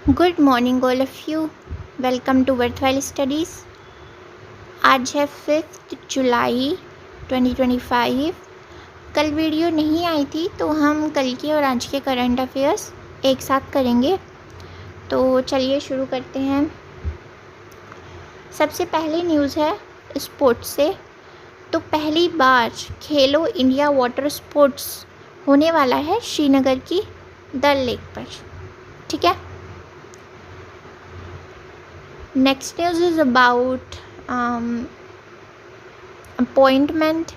Good morning all of you. Welcome to worthwhile studies. आज है 5 जुलाई 2025। कल वीडियो नहीं आई थी तो हम कल के और आज के करंट अफेयर्स एक साथ करेंगे। तो चलिए शुरू करते हैं। सबसे पहले न्यूज़ है स्पोर्ट्स से। तो पहली बार खेलो इंडिया वाटर स्पोर्ट्स होने वाला है श्रीनगर की डल लेक पर। ठीक है। Next news is about appointment.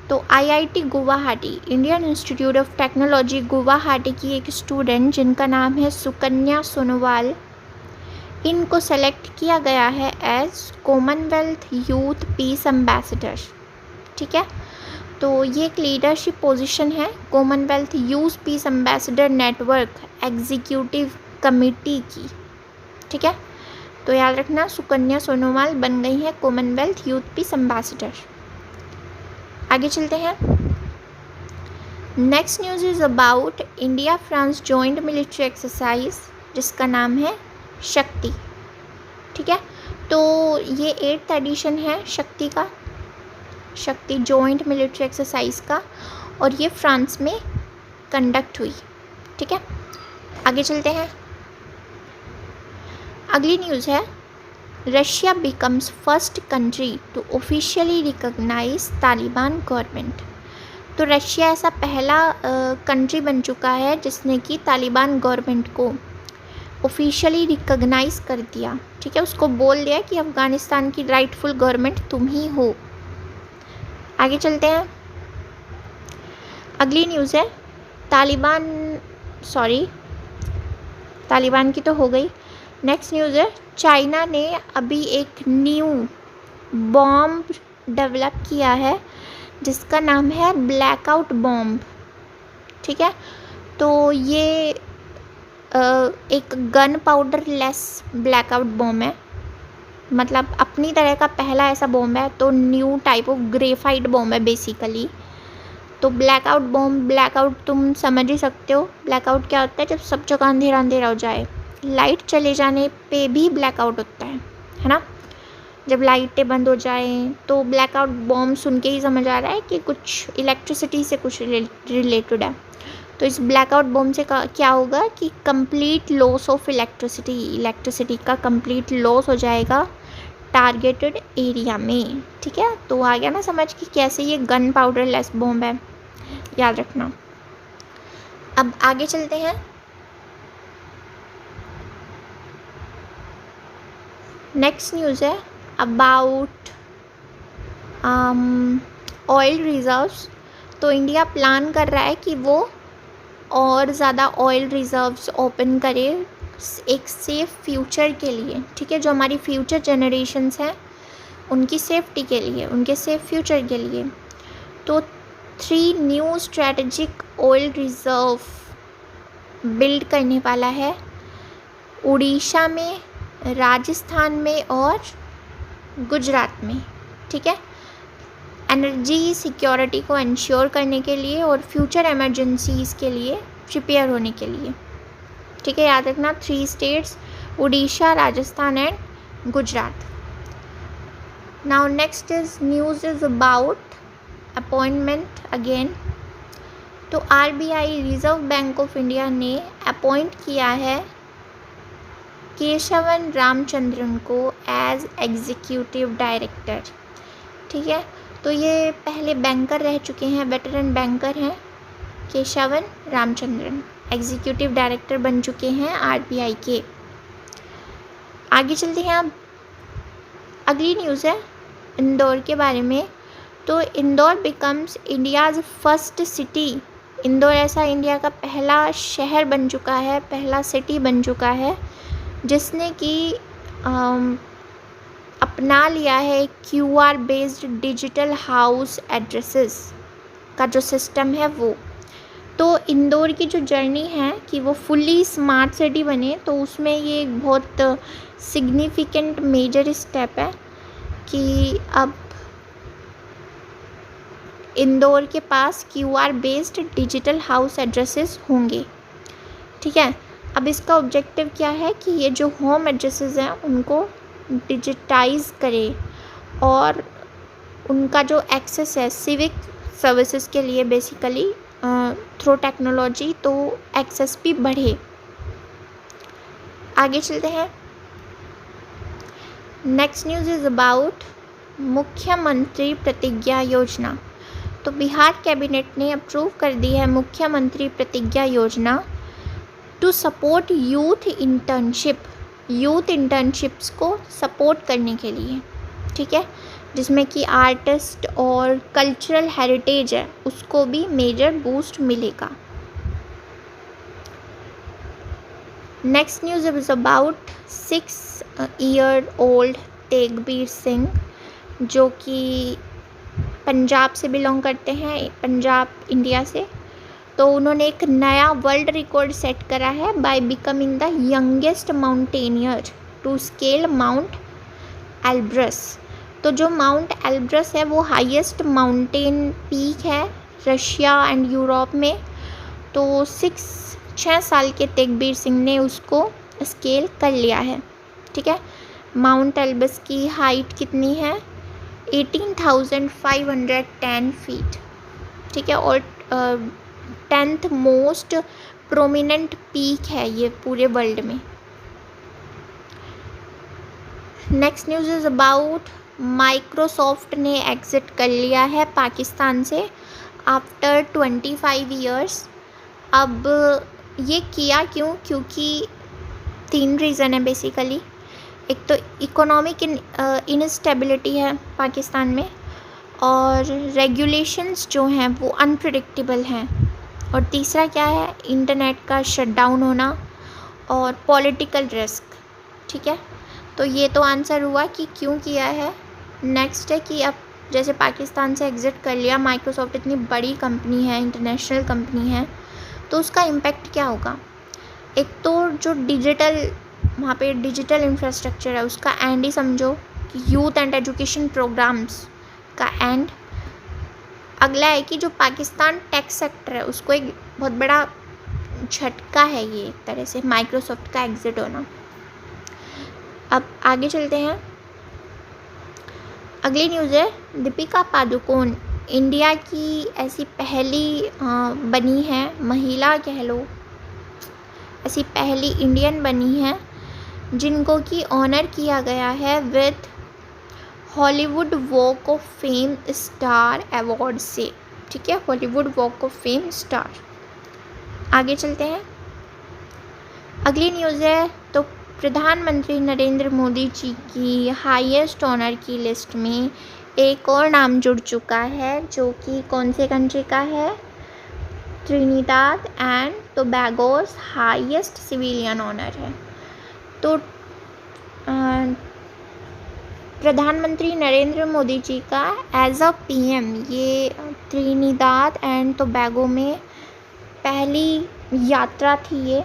तो IIT Guwahati, Indian Institute of Technology Guwahati की एक स्टूडेंट जिनका नाम है सुकन्या सोनोवाल, इनको सेलेक्ट किया गया है as commonwealth youth peace ambassador. ठीक है। तो ये एक लीडरशिप पोजीशन है commonwealth youth peace ambassador network executive committee की। ठीक है। तो याद रखना, सुकन्या सोनोवाल बन गई है कॉमनवेल्थ यूथ पीस एम्बेसडर। आगे चलते हैं। Next news is about India France joint military exercise जिसका नाम है शक्ति। ठीक है। तो ये 8th एडिशन है शक्ति जॉइंट मिलिट्री एक्सरसाइज का, और ये फ्रांस में कंडक्ट हुई। ठीक है। आगे चलते हैं। अगली न्यूज़ है Russia becomes first country to officially recognise Taliban government. तो रशिया ऐसा पहला कंट्री बन चुका है जिसने कि तालिबान गवर्नमेंट को ऑफिशियली रिकॉग्नाइज कर दिया। ठीक है। उसको बोल दिया कि अफ़गानिस्तान की राइटफुल गवर्नमेंट तुम ही हो। आगे चलते हैं। अगली न्यूज़ है तालिबान की तो हो गई। नेक्स्ट न्यूज़ है चाइना ने अभी एक न्यू बॉम्ब डेवलप किया है जिसका नाम है ब्लैकआउट बॉम्ब। ठीक है। तो ये एक gun powder less blackout bomb है, मतलब अपनी तरह का पहला ऐसा बॉम्ब है। तो new type of graphite bomb है बेसिकली। तो ब्लैकआउट तुम समझ ही सकते हो। ब्लैकआउट क्या होता है? जब सब जगह अंधेरा अंधेरा हो जाए, लाइट चले जाने पे भी ब्लैकआउट होता है ना। जब लाइटें बंद हो जाएं तो ब्लैकआउट बॉम्ब सुन के ही समझ आ रहा है कि कुछ इलेक्ट्रिसिटी से कुछ रिलेटेड है। तो इस ब्लैकआउट बॉम्ब से क्या होगा कि कंप्लीट लॉस ऑफ इलेक्ट्रिसिटी का कंप्लीट लॉस हो जाएगा टारगेटेड एरिया में। ठीक है। तो आ गया ना समझ कि कैसे ये गन पाउडर लेस बॉम्ब है, याद रखना। अब आगे चलते हैं। नेक्स्ट न्यूज़ है अबाउट ऑयल रिज़र्व्स। तो इंडिया प्लान कर रहा है कि वो और ज़्यादा ऑयल रिज़र्व्स ओपन करे एक सेफ़ फ्यूचर के लिए। ठीक है। जो हमारी फ्यूचर जनरेशन्स हैं उनकी सेफ्टी के लिए, उनके सेफ फ्यूचर के लिए। तो 3 new strategic oil reserve build करने वाला है उड़ीसा में, राजस्थान में और गुजरात में। ठीक है। एनर्जी सिक्योरिटी को इंश्योर करने के लिए और फ्यूचर इमरजेंसीज़ के लिए प्रिपेयर होने के लिए। ठीक है। याद रखना 3 states Orissa, Rajasthan and Gujarat. Now next news is about appointment again. तो RBI Reserve Bank of India ने अपॉइंट किया है केशवन रामचंद्रन को एज एग्जीक्यूटिव डायरेक्टर। ठीक है। तो ये पहले बैंकर रह चुके हैं, वेटरन बैंकर हैं। केशवन रामचंद्रन एग्जीक्यूटिव डायरेक्टर बन चुके हैं आरबीआई के। आगे चलते हैं। अब अगली न्यूज़ है इंदौर के बारे में। तो Indore becomes India's first city. Indore ऐसा इंडिया का पहला शहर बन चुका है, पहला सिटी बन चुका है जिसने कि अपना लिया है QR based digital house addresses का जो सिस्टम है वो। तो इंदौर की जो जर्नी है कि वो फुल्ली स्मार्ट सिटी बने, तो उसमें ये एक बहुत सिग्निफिकेंट मेजर स्टेप है कि अब इंदौर के पास QR based digital house addresses होंगे। ठीक है। अब इसका ऑब्जेक्टिव क्या है कि ये जो होम एड्रेसेस हैं उनको डिजिटाइज करे और उनका जो एक्सेस है सिविक सर्विसेज के लिए बेसिकली थ्रू टेक्नोलॉजी, तो एक्सेस भी बढ़े। आगे चलते हैं। नेक्स्ट न्यूज़ इज़ अबाउट मुख्यमंत्री प्रतिज्ञा योजना। तो बिहार कैबिनेट ने अप्रूव कर दी है मुख्यमंत्री प्रतिज्ञा योजना टू सपोर्ट यूथ इंटर्नशिप्स को सपोर्ट करने के लिए, ठीक है, जिसमें कि आर्टिस्ट और कल्चरल हेरिटेज है उसको भी मेजर बूस्ट मिलेगा। Next news is about 6-year-old Tegbir Singh, जो कि पंजाब से बिलोंग करते हैं, पंजाब इंडिया से। तो उन्होंने एक नया वर्ल्ड रिकॉर्ड सेट करा है by becoming the youngest mountaineer to scale Mount Elbrus. तो जो माउंट एल्ब्रस है वो हाईएस्ट माउंटेन पीक है रशिया एंड यूरोप में। तो 6 साल के तेगबीर सिंह ने उसको स्केल कर लिया है, ठीक है। माउंट एल्ब्रस की हाइट कितनी है? 18,510 फीट, ठीक है, और 10th मोस्ट प्रोमिनेंट पीक है ये पूरे वर्ल्ड में। Next news is about Microsoft ने एग्ज़िट कर लिया है पाकिस्तान से आफ्टर 25 ईयर्स। अब ये किया क्यों? क्योंकि 3 रीज़न है बेसिकली। एक तो इकोनॉमिक इनस्टेबिलिटी है पाकिस्तान में, और रेगुलेशंस जो हैं वो अनप्रेडिक्टेबल हैं, और तीसरा क्या है, इंटरनेट का शटडाउन होना और पॉलिटिकल रिस्क, ठीक है। तो ये तो आंसर हुआ कि क्यों किया है। नेक्स्ट है कि अब जैसे पाकिस्तान से एग्ज़िट कर लिया, माइक्रोसॉफ्ट इतनी बड़ी कंपनी है, इंटरनेशनल कंपनी है, तो उसका इम्पैक्ट क्या होगा। एक तो जो वहाँ पे डिजिटल इंफ्रास्ट्रक्चर है उसका एंड ही समझो कि यूथ एंड एजुकेशन प्रोग्राम्स का एंड। अगला है कि जो पाकिस्तान टेक सेक्टर है उसको एक बहुत बड़ा झटका है ये एक तरह से माइक्रोसॉफ्ट का एग्ज़िट होना। अब आगे चलते हैं। अगली न्यूज़ है दीपिका पादुकोण इंडिया की ऐसी पहली बनी है महिला, कह लो ऐसी पहली इंडियन बनी है जिनको कि ऑनर किया गया है with Hollywood walk of fame star award से, ठीक है, Hollywood walk of fame star. आगे चलते हैं। अगली न्यूज़ है तो प्रधानमंत्री नरेंद्र मोदी जी की हाईएस्ट ऑनर की लिस्ट में एक और नाम जुड़ चुका है, जो कि कौन से कंट्री का है? Trinidad and Tobago's highest civilian honour है। तो प्रधानमंत्री नरेंद्र मोदी जी का एज अ पीएम ये त्रिनिदाद एंड टोबैगो में पहली यात्रा थी ये,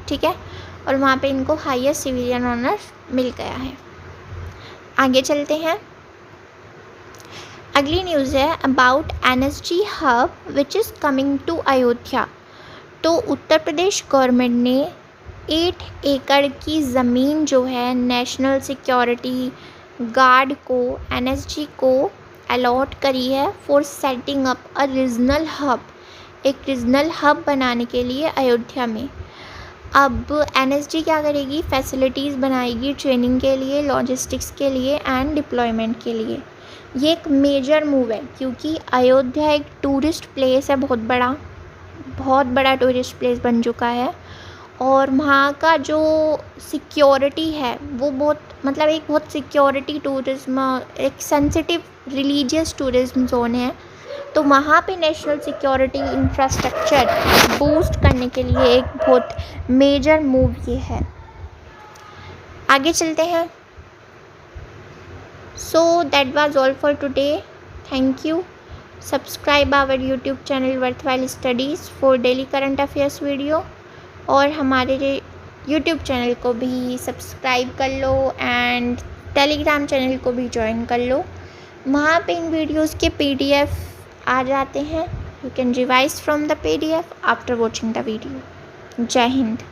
ठीक है, और वहाँ पे इनको हाईएस्ट सिविलियन ऑनर मिल गया है। आगे चलते हैं। अगली न्यूज़ है about NSG hub which is coming to Ayodhya. तो उत्तर प्रदेश गवर्नमेंट ने 8 एकड़ की ज़मीन जो है नेशनल सिक्योरिटी गार्ड को एनएसजी को अलॉट करी है for setting up a regional hub, एक रीजनल हब बनाने के लिए अयोध्या में। अब एनएसजी क्या करेगी? फैसिलिटीज़ बनाएगी ट्रेनिंग के लिए, लॉजिस्टिक्स के लिए एंड डिप्लॉयमेंट के लिए। ये एक मेजर मूव है क्योंकि अयोध्या एक टूरिस्ट प्लेस है, बहुत बड़ा टूरिस्ट प्लेस बन चुका है, और वहाँ का जो सिक्योरिटी है वो एक बहुत सिक्योरिटी टूरिज्म, एक सेंसिटिव रिलीजियस टूरिज्म जोन है। तो वहाँ पे नेशनल सिक्योरिटी इंफ्रास्ट्रक्चर बूस्ट करने के लिए एक बहुत मेजर मूव ये है। आगे चलते हैं। So that was all for today. Thank you. Subscribe our YouTube channel worthwhile studies for daily current affairs video, और हमारे यूट्यूब चैनल को भी सब्सक्राइब कर लो एंड टेलीग्राम चैनल को भी ज्वाइन कर लो। वहाँ पे इन वीडियोस के PDF आ जाते हैं। You can revise from the PDF after watching the video. जय हिंद।